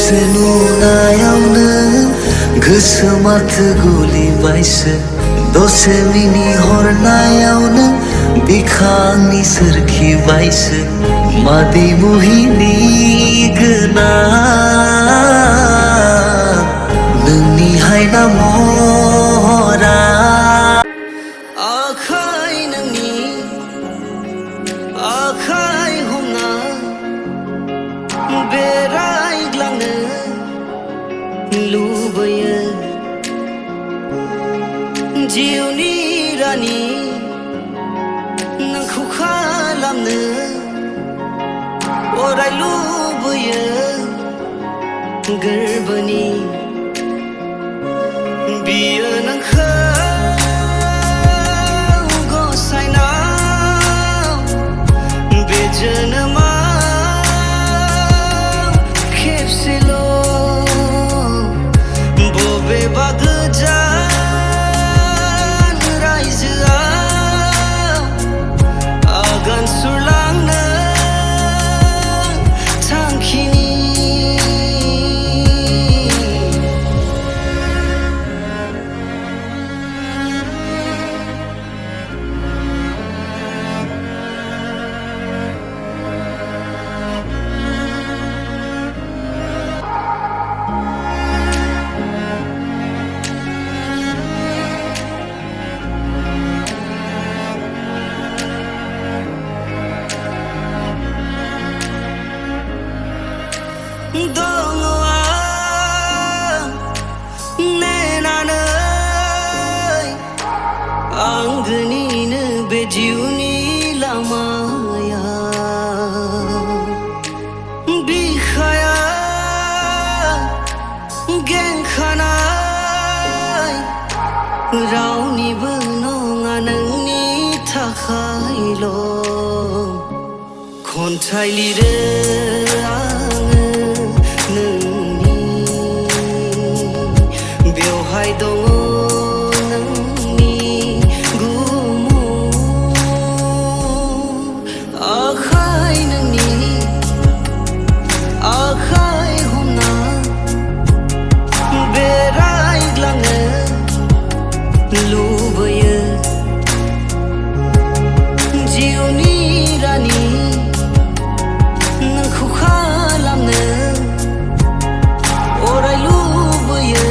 खेबसे नुनायावनो गोसो माथो गलिबायसो दसे मिनिहरनायावनो बिखांनि सोरखिबायसो मादै मुहिनि गोनां नोंनि हायना महरा आखाइ नोंनि आखाइ हमना बेरायग्लांनो लुबैयो जिउनि रानि नोंखौ खालामनो अराय लुबैयो गोरबोनि बियो नोंखौ गसायनाव बे जोनोमाव खेबसेल' बबेबा गोजान रायजोआव आगान सुरलांनो थांखिनि दङ आं नेनानै आंगोनिनो बे जिउनि लामाया बिखाया गेंखानाय रावनिबो नङा नोंनि थाखायल' खन्थाइ लिरो बेवहाय दङ नोंनि गुमुर आखाइ नोंनि आखाइ हमना बेरायग्लांनो लुबैयो जिउनि रानि नोंखौ खालामनो अराय लुबैयो